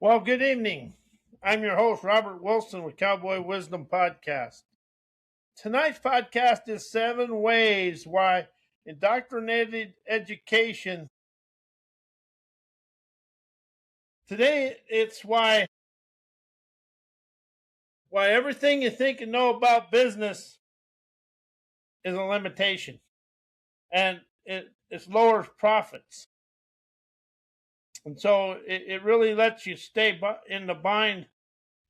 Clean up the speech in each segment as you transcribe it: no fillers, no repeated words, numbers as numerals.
Well, good evening. I'm your host, Robert Wilson with Cowboy Wisdom Podcast. Tonight's podcast is 7 ways why indoctrinated education. Today, it's why everything you think and know about business is a limitation, and it lowers profits. And so it really lets you stay in the bind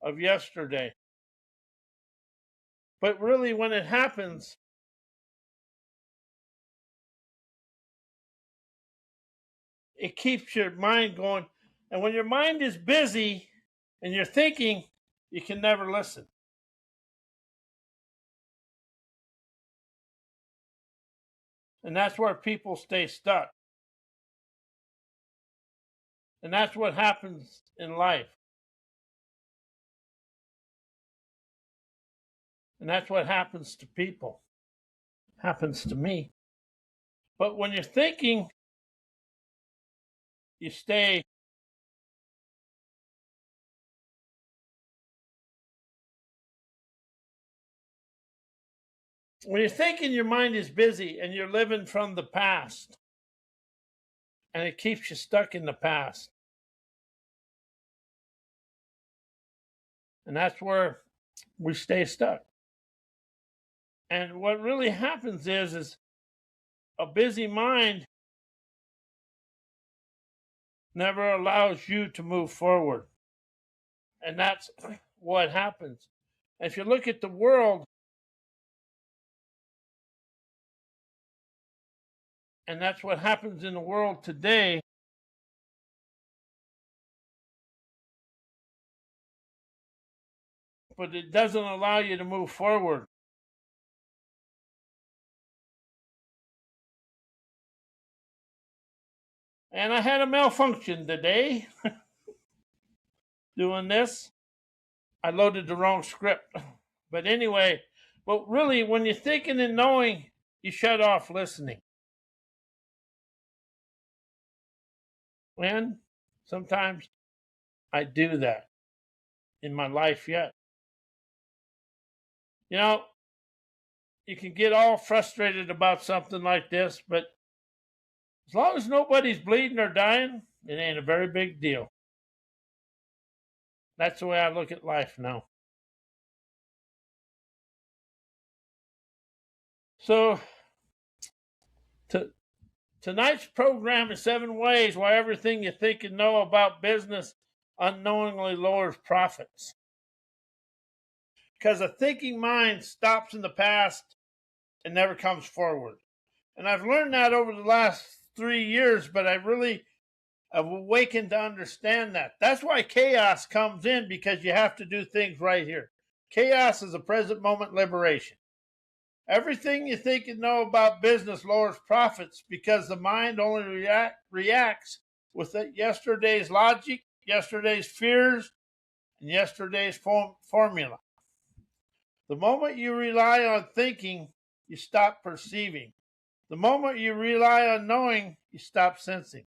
of yesterday. But really, when it happens, it keeps your mind going. And when your mind is busy and you're thinking, you can never listen. And that's where people stay stuck. And that's what happens in life. And that's what happens to people. Happens to me. But when you're thinking, you stay. When you're thinking, your mind is busy and you're living from the past. And it keeps you stuck in the past. And that's where we stay stuck. And what really happens is a busy mind never allows you to move forward. And that's what happens. If you look at the world, and that's what happens in the world today, but it doesn't allow you to move forward. And I had a malfunction today doing this. I loaded the wrong script. But anyway, but really, when you're thinking and knowing, you shut off listening. And sometimes I do that in my life yet. You know, you can get all frustrated about something like this, but as long as nobody's bleeding or dying, it ain't a very big deal. That's the way I look at life now. So, tonight's program is 7 ways why everything you think and know about business unknowingly lowers profits. Because a thinking mind stops in the past and never comes forward. And I've learned that over the last 3 years, but I've awakened to understand that. That's why chaos comes in, because you have to do things right here. Chaos is a present moment liberation. Everything you think and know about business lowers profits because the mind only reacts with yesterday's logic, yesterday's fears, and yesterday's formula. The moment you rely on thinking, you stop perceiving. The moment you rely on knowing, you stop sensing.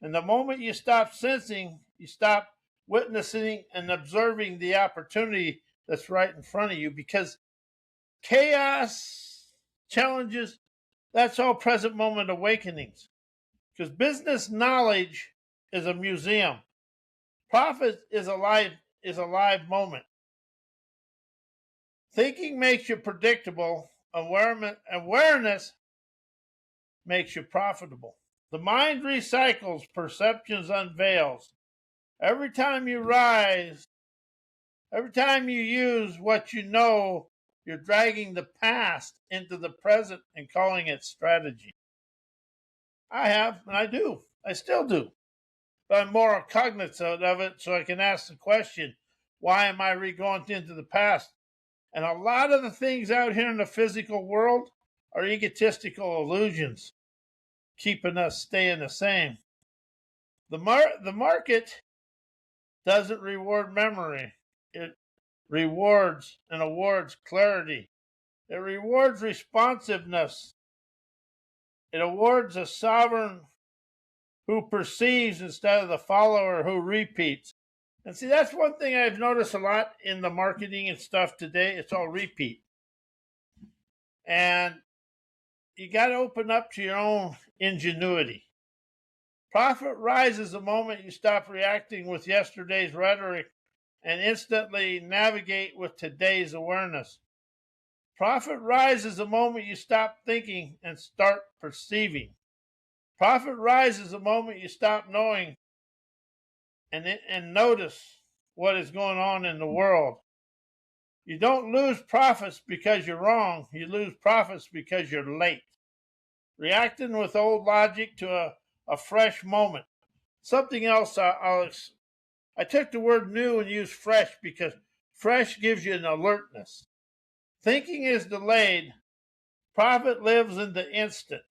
And the moment you stop sensing, you stop witnessing and observing the opportunity that's right in front of you, because chaos, challenges, that's all present moment awakenings. Because business knowledge is a museum. Profit is a live moment. Thinking makes you predictable. Awareness makes you profitable. The mind recycles, perceptions unveils. Every time you rise, every time you use what you know, you're dragging the past into the present and calling it strategy. I have, and I do. I still do. But I'm more cognizant of it, so I can ask the question, why am I going into the past? And a lot of the things out here in the physical world are egotistical illusions, keeping us staying the same. The market doesn't reward memory. It rewards and awards clarity. It rewards responsiveness. It awards a sovereign who perceives instead of the follower who repeats. And see, that's one thing I've noticed a lot in the marketing and stuff today. It's all repeat. And you got to open up to your own ingenuity. Profit rises the moment you stop reacting with yesterday's rhetoric and instantly navigate with today's awareness. Profit rises the moment you stop thinking and start perceiving. Profit rises the moment you stop knowing and notice what is going on in the world. You don't lose profits because you're wrong. You lose profits because you're late. Reacting with old logic to a fresh moment. Something else I took the word new and used fresh because fresh gives you an alertness. Thinking is delayed. Profit lives in the instant.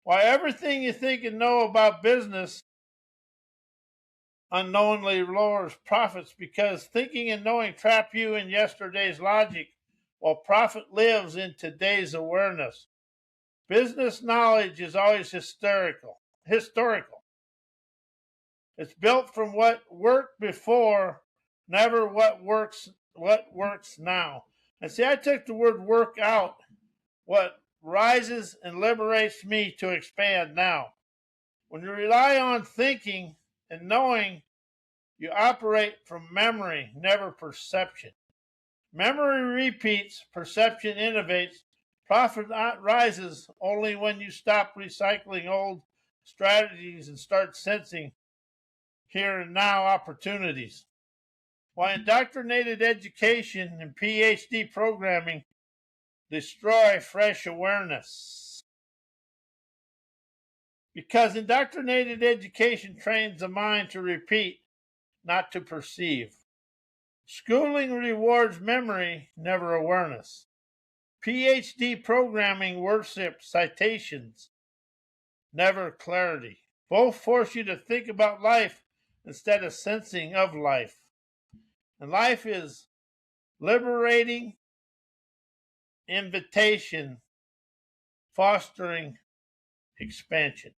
While everything you think and know about business unknowingly lowers profits because thinking and knowing trap you in yesterday's logic while profit lives in today's awareness. Business knowledge is always historical. It's built from what worked before, never what works now. And see, I took the word work out. What rises and liberates me to expand now. When you rely on thinking and knowing, you operate from memory, never perception. Memory repeats, perception innovates. Profit rises only when you stop recycling old strategies and start sensing here and now opportunities. While indoctrinated education and PhD programming destroy fresh awareness. Because indoctrinated education trains the mind to repeat, not to perceive. Schooling rewards memory, never awareness. PhD programming worships citations, never clarity. Both force you to think about life instead of sensing of life. And life is liberating, invitation, fostering expansion.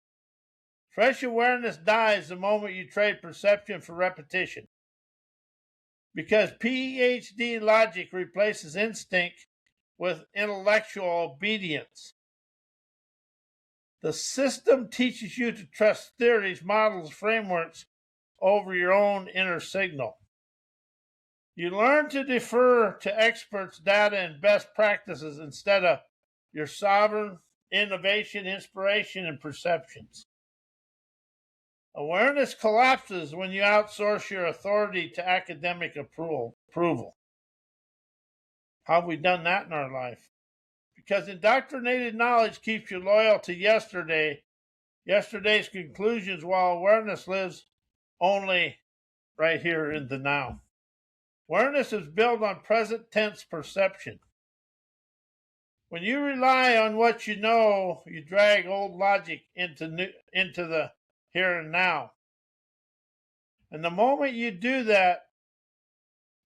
Fresh awareness dies the moment you trade perception for repetition. Because PhD logic replaces instinct with intellectual obedience. The system teaches you to trust theories, models, frameworks over your own inner signal. You learn to defer to experts, data, and best practices instead of your sovereign innovation, inspiration, and perceptions. Awareness collapses when you outsource your authority to academic approval. How have we done that in our life? Because indoctrinated knowledge keeps you loyal to yesterday's conclusions, while awareness lives only right here in the now. Awareness is built on present tense perception. When you rely on what you know, you drag old logic into the here and now. And the moment you do that,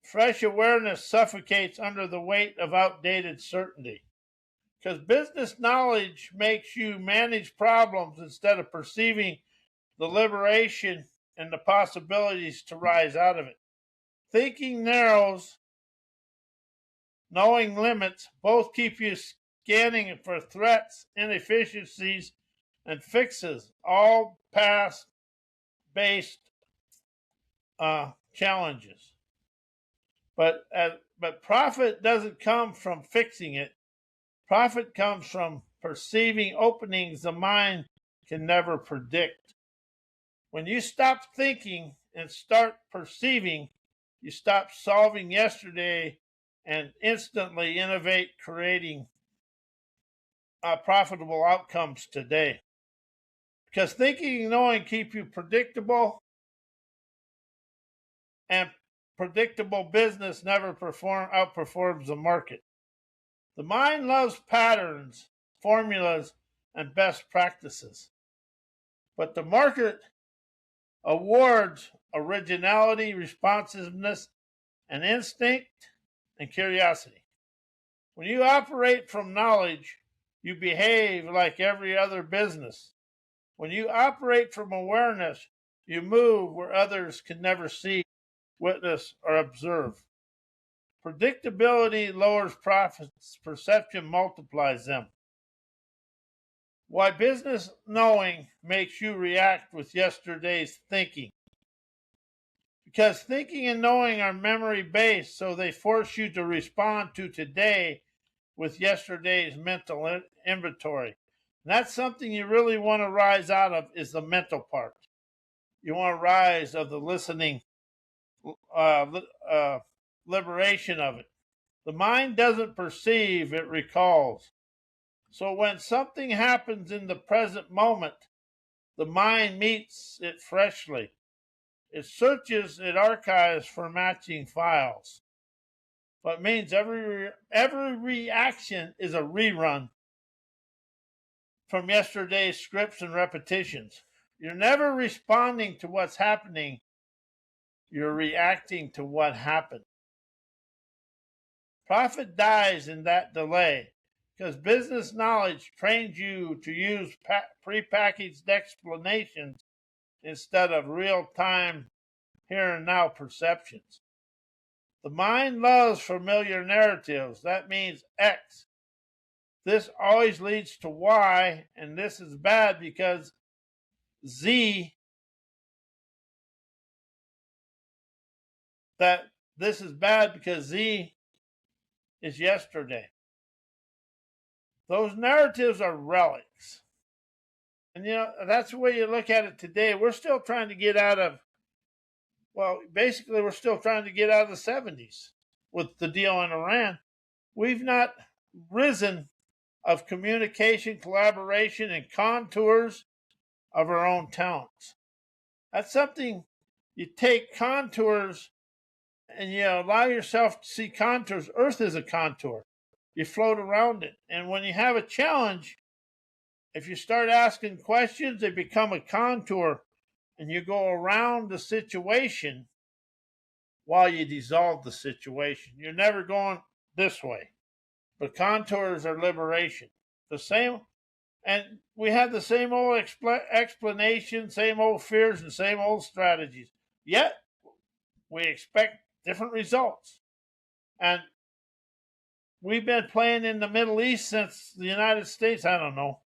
fresh awareness suffocates under the weight of outdated certainty. Because business knowledge makes you manage problems instead of perceiving the liberation and the possibilities to rise out of it. Thinking narrows, knowing limits, both keep you scanning for threats, inefficiencies, and fixes, all past-based challenges. But profit doesn't come from fixing it. Profit comes from perceiving openings the mind can never predict. When you stop thinking and start perceiving, you stop solving yesterday and instantly innovate, creating profitable outcomes today. Because thinking and knowing keep you predictable, and predictable business never outperforms the market. The mind loves patterns, formulas, and best practices. But the market awards originality, responsiveness, and instinct and curiosity. When you operate from knowledge, you behave like every other business. When you operate from awareness, you move where others can never see. witness, or observe. Predictability lowers profits, perception multiplies them. Why business knowing makes you react with yesterday's thinking. Because thinking and knowing are memory based, so they force you to respond to today with yesterday's mental inventory. And that's something you really want to rise out of, is the mental part. You want to rise of the listening, liberation of it. The mind doesn't perceive, it recalls. So when something happens in the present moment, the mind meets it freshly. It searches, it archives for matching files. But means every reaction is a rerun from yesterday's scripts and repetitions. You're never responding to what's happening. You're reacting to what happened. Profit dies in that delay because business knowledge trains you to use prepackaged explanations instead of real-time here and now perceptions. The mind loves familiar narratives. That means X. This always leads to Y, and this is bad because Z, that this is bad because Z is yesterday. Those narratives are relics. And that's the way you look at it today. We're still trying to get out of, basically we're still trying to get out of the 70s with the deal in Iran. We've not risen of communication, collaboration, and contours of our own talents. That's something you take contours and you allow yourself to see contours. Earth is a contour. You float around it. And when you have a challenge, if you start asking questions, they become a contour and you go around the situation while you dissolve the situation. You're never going this way. But contours are liberation. The same, and we have the same old explanation, same old fears, and same old strategies. Yet, we expect different results. And we've been playing in the Middle East since the United States, I don't know.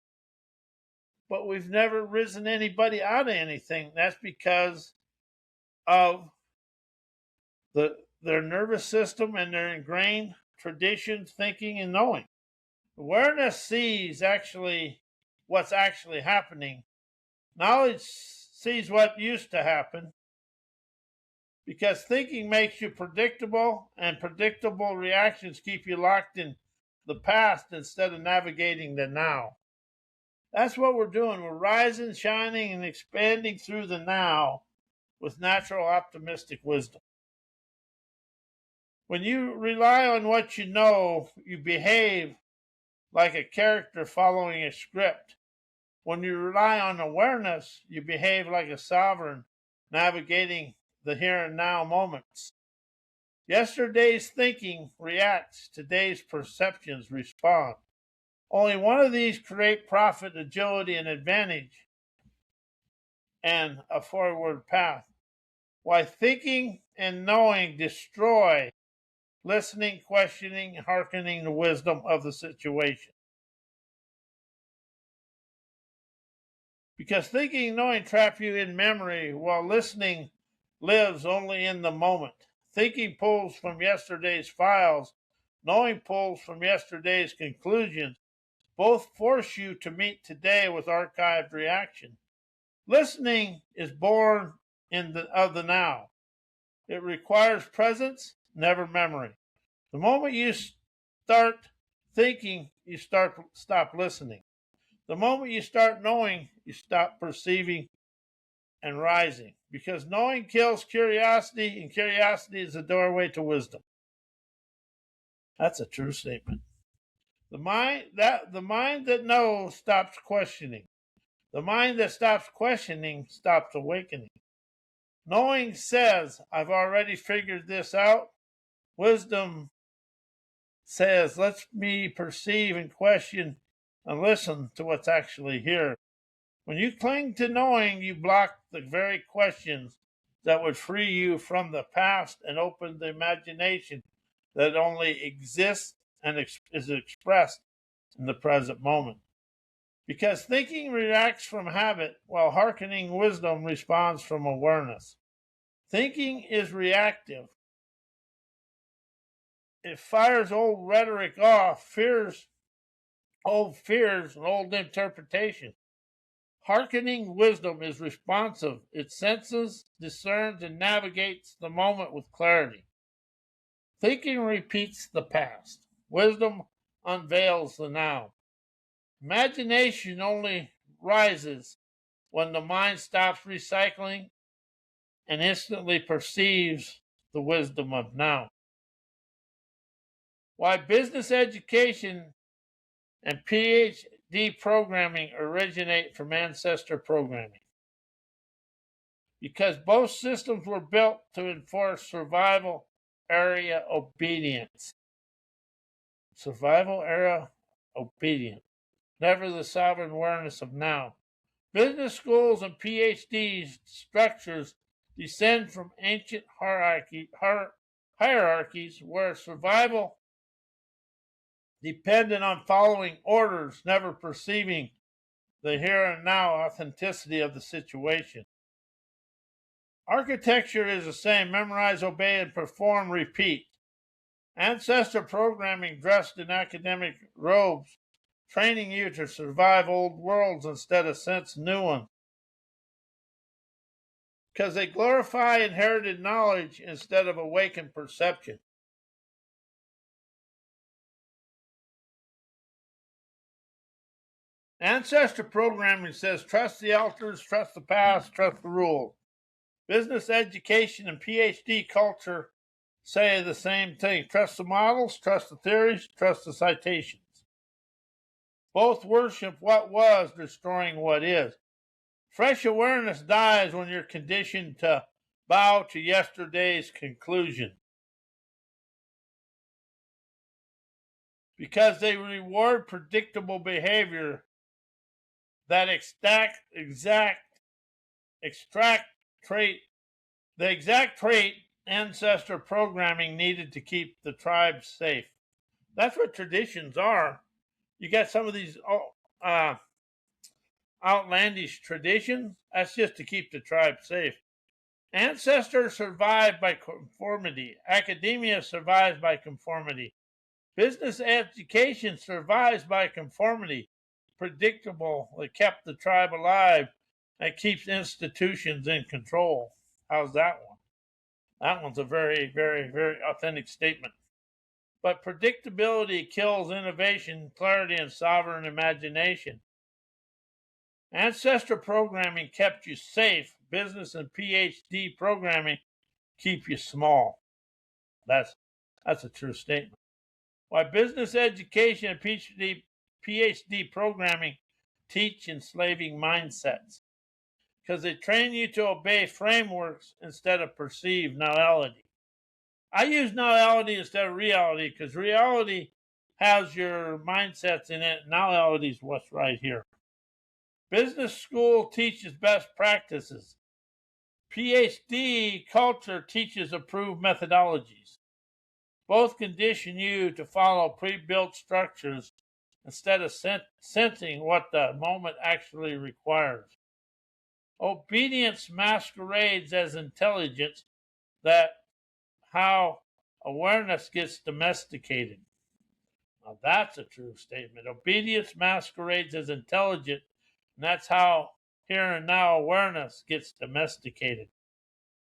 But we've never risen anybody out of anything. That's because of their nervous system and their ingrained traditions, thinking, and knowing. Awareness sees what's actually happening. Knowledge sees what used to happen. Because thinking makes you predictable, and predictable reactions keep you locked in the past instead of navigating the now. That's what we're doing. We're rising, shining, and expanding through the now with natural optimistic wisdom. When you rely on what you know, you behave like a character following a script. When you rely on awareness, you behave like a sovereign navigating the here and now moments. Yesterday's thinking reacts, today's perceptions respond. Only one of these create profit, agility, and advantage, and a forward path. Why thinking and knowing destroy listening, questioning, hearkening the wisdom of the situation. Because thinking and knowing trap you in memory, while listening lives only in the moment. Thinking pulls from yesterday's files, knowing pulls from yesterday's conclusions. Both force you to meet today with archived reaction. Listening is born of the now. It requires presence, never memory. The moment you start thinking, you stop listening. The moment you start knowing, you stop perceiving and rising. Because knowing kills curiosity, and curiosity is the doorway to wisdom. That's a true statement. The mind that knows stops questioning. The mind that stops questioning stops awakening. Knowing says, I've already figured this out. Wisdom says, let me perceive and question and listen to what's actually here. When you cling to knowing, you block the very questions that would free you from the past and open the imagination that only exists and is expressed in the present moment. Because thinking reacts from habit, while hearkening wisdom responds from awareness. Thinking is reactive. It fires old rhetoric off, old fears, and old interpretations. Hearkening wisdom is responsive. It senses, discerns, and navigates the moment with clarity. Thinking repeats the past. Wisdom unveils the now. Imagination only rises when the mind stops recycling and instantly perceives the wisdom of now. Why business education and PhD programming originate from ancestor programming. Because both systems were built to enforce survival area obedience. Survival area obedience. Never the sovereign awareness of now. Business schools and PhD structures descend from ancient hierarchies where survival depended on following orders, never perceiving the here and now authenticity of the situation. Architecture is the same: memorize, obey, and perform, repeat. Ancestor programming dressed in academic robes, training you to survive old worlds instead of sense new ones. Because they glorify inherited knowledge instead of awakened perception. Ancestor programming says trust the elders, trust the past, trust the rules. Business education and PhD culture say the same thing. Trust the models, trust the theories, trust the citations. Both worship what was, destroying what is. Fresh awareness dies when you're conditioned to bow to yesterday's conclusion. Because they reward predictable behavior that extract the exact trait ancestor programming needed to keep the tribe safe. That's what traditions are. You got some of these outlandish traditions. That's just to keep the tribe safe. Ancestors survive by conformity. Academia survives by conformity. Business education survives by conformity. Predictable, that kept the tribe alive, that keeps institutions in control. How's that one? That one's a very, very, very authentic statement. But predictability kills innovation, clarity, and sovereign imagination. Ancestor programming kept you safe. Business and PhD programming keep you small. That's a true statement. Why business education and PhD programming teach enslaving mindsets? Because they train you to obey frameworks instead of perceive reality. I use reality instead of reality because reality has your mindsets in it. Reality is what's right here. Business school teaches best practices. PhD culture teaches approved methodologies. Both condition you to follow pre-built structures instead of sensing what the moment actually requires. Obedience masquerades as intelligence. That's how awareness gets domesticated. Now that's a true statement. Obedience masquerades as intelligence, and that's how here and now awareness gets domesticated.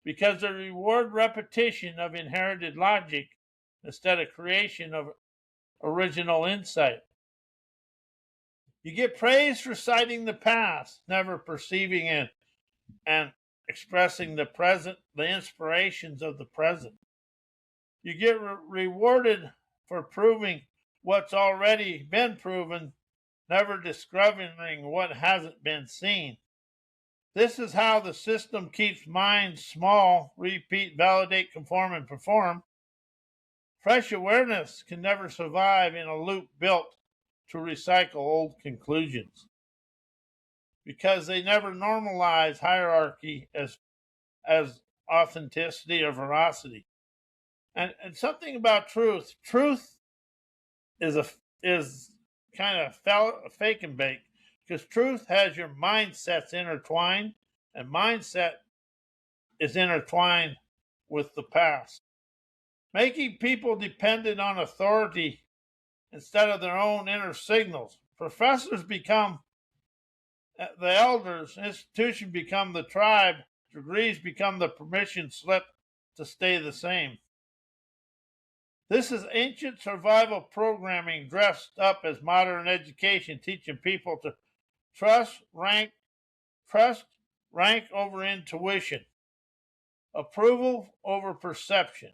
Because they reward repetition of inherited logic instead of creation of original insight. You get praise for citing the past, never perceiving it and expressing the present, the inspirations of the present. You get rewarded for proving what's already been proven, never discovering what hasn't been seen. This is how the system keeps minds small: repeat, validate, conform, and perform. Fresh awareness can never survive in a loop built to recycle old conclusions, because they never normalize hierarchy as authenticity, or veracity. And something about truth. Truth is kind of fake and bake, because truth has your mindsets intertwined, and mindset is intertwined with the past, making people dependent on authority instead of their own inner signals. Professors become the elders, institutions become the tribe, degrees become the permission slip to stay the same. This is ancient survival programming dressed up as modern education, teaching people to trust rank over intuition, approval over perception,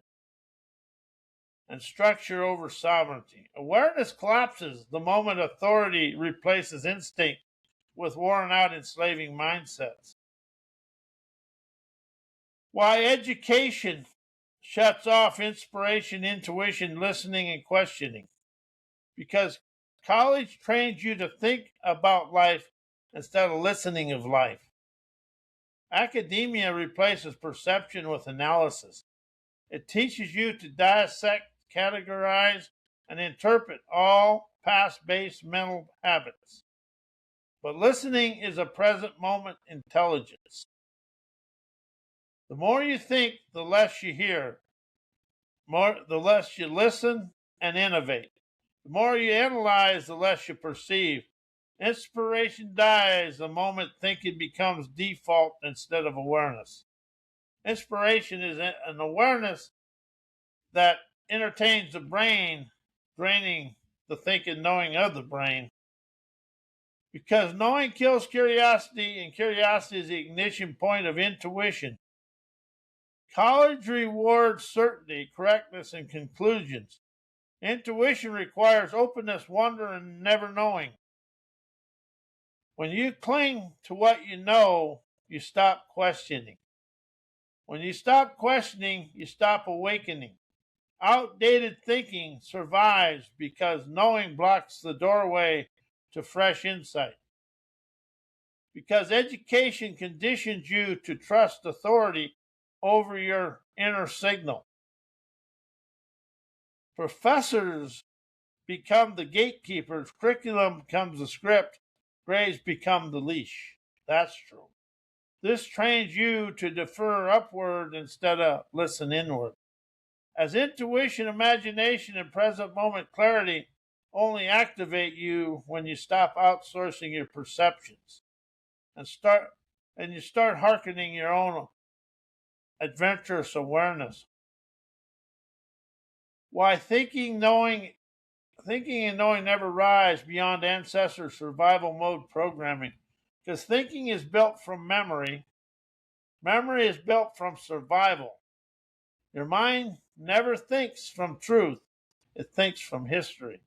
and structure over sovereignty. Awareness collapses the moment authority replaces instinct with worn out enslaving mindsets. Why education shuts off inspiration, intuition, listening, and questioning. Because college trains you to think about life instead of listening of life. Academia replaces perception with analysis. It teaches you to dissect, categorize, and interpret all past-based mental habits. But listening is a present moment intelligence. The more you think, the less you hear. The less you listen and innovate. The more you analyze, the less you perceive. Inspiration dies the moment thinking becomes default instead of awareness. Inspiration is an awareness that entertains the brain, draining the thinking, knowing of the brain. Because knowing kills curiosity, and curiosity is the ignition point of intuition. College rewards certainty, correctness, and conclusions. Intuition requires openness, wonder, and never knowing. When you cling to what you know, you stop questioning. When you stop questioning, you stop awakening. Outdated thinking survives because knowing blocks the doorway to fresh insight. Because education conditions you to trust authority over your inner signal. Professors become the gatekeepers, curriculum becomes the script, grades become the leash. That's true. This trains you to defer upward instead of listen inward. As intuition, imagination, and present moment clarity only activate you when you stop outsourcing your perceptions and you start hearkening your own adventurous awareness. Why thinking and knowing never rise beyond ancestor survival mode programming. Because thinking is built from memory. Memory is built from survival. Your mind never thinks from truth. It thinks from history.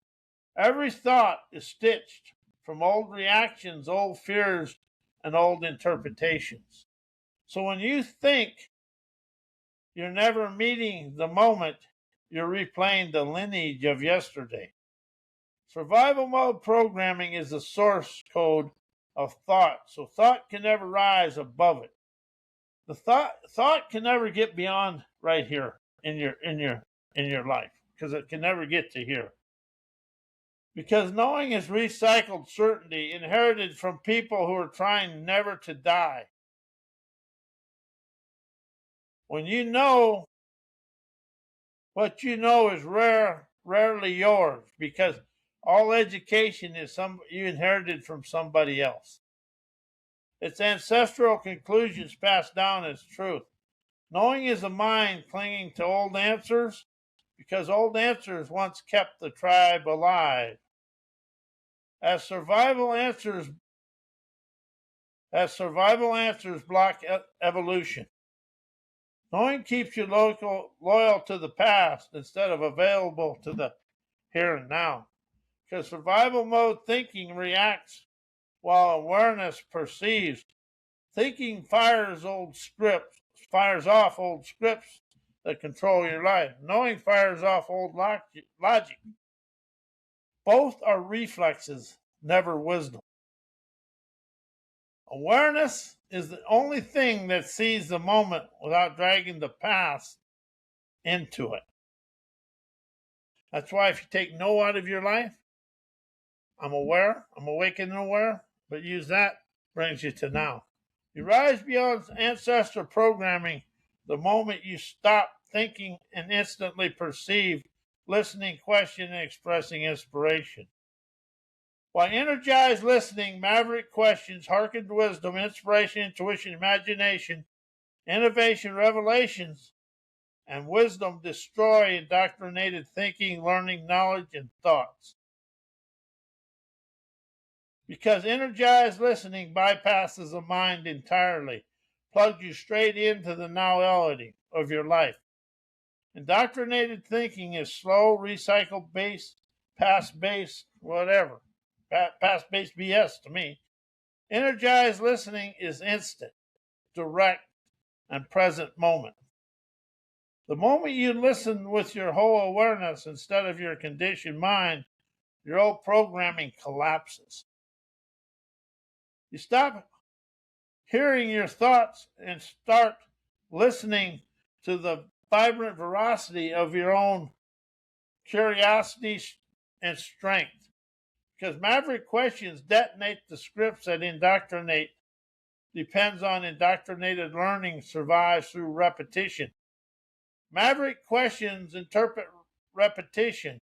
Every thought is stitched from old reactions, old fears, and old interpretations. So when you think, you're never meeting the moment, you're replaying the lineage of yesterday. Survival mode programming is the source code of thought, so thought can never rise above it. The thought can never get beyond right here in your life, because it can never get to here. Because knowing is recycled certainty inherited from people who are trying never to die. When you know, what you know is rarely yours, because all education is you inherited from somebody else. It's ancestral conclusions passed down as truth. Knowing is a mind clinging to old answers, because old answers once kept the tribe alive. As survival answers block evolution. Knowing keeps you loyal to the past instead of available to the here and now. Because survival mode thinking reacts while awareness perceives. Thinking fires off old scripts that control your life. Knowing fires off old logic. Both are reflexes, never wisdom. Awareness is the only thing that sees the moment without dragging the past into it. That's why if you take no out of your life, I'm aware, I'm awakened and aware, but use that brings you to now. You rise beyond ancestral programming the moment you stop thinking and instantly perceive, listening, questioning, and expressing inspiration. While energized listening, maverick questions, hearkened wisdom, inspiration, intuition, imagination, innovation, revelations, and wisdom destroy indoctrinated thinking, learning, knowledge, and thoughts. Because energized listening bypasses the mind entirely, plugs you straight into the nowality of your life. Indoctrinated thinking is slow, recycle based, past based, whatever. Past based BS to me. Energized listening is instant, direct, and present moment. The moment you listen with your whole awareness instead of your conditioned mind, your old programming collapses. You stop hearing your thoughts and start listening to the vibrant veracity of your own curiosity and strength. Because maverick questions detonate the scripts that indoctrinate. Depends on indoctrinated learning, survives through repetition. Maverick questions interpret repetition.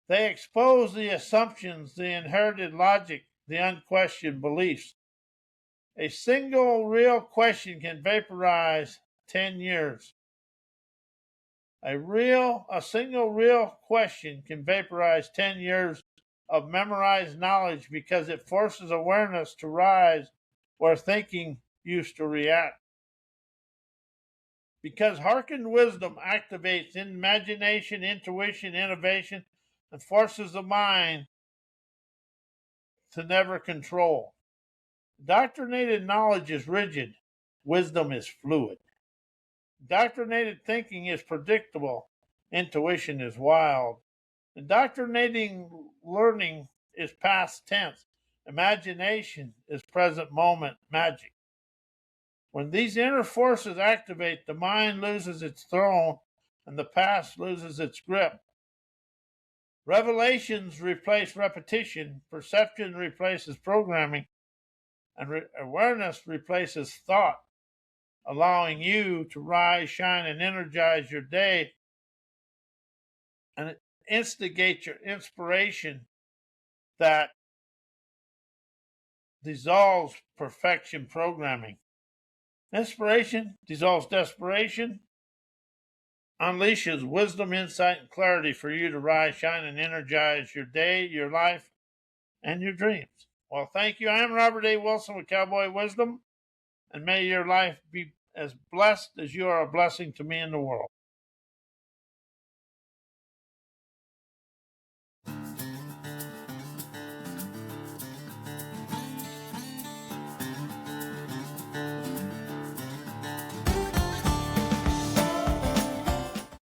They expose the assumptions, the inherited logic, the unquestioned beliefs. A single real question can vaporize 10 years. A single real question can vaporize 10 years of memorized knowledge because it forces awareness to rise where thinking used to react. Because hearkened wisdom activates imagination, intuition, innovation, and forces the mind to never control. Indoctrinated knowledge is rigid. Wisdom is fluid. Indoctrinated thinking is predictable. Intuition is wild. Indoctrinating learning is past tense. Imagination is present moment magic. When these inner forces activate, the mind loses its throne and the past loses its grip. Revelations replace repetition, perception replaces programming, and awareness replaces thought, allowing you to rise, shine, and energize your day and instigate your inspiration that dissolves perfection programming. Inspiration dissolves desperation, unleashes wisdom, insight, and clarity for you to rise, shine, and energize your day, your life, and your dreams. Well, thank you. I am Robert A. Wilson with Cowboy Wisdom, and may your life be as blessed as you are a blessing to me in the world.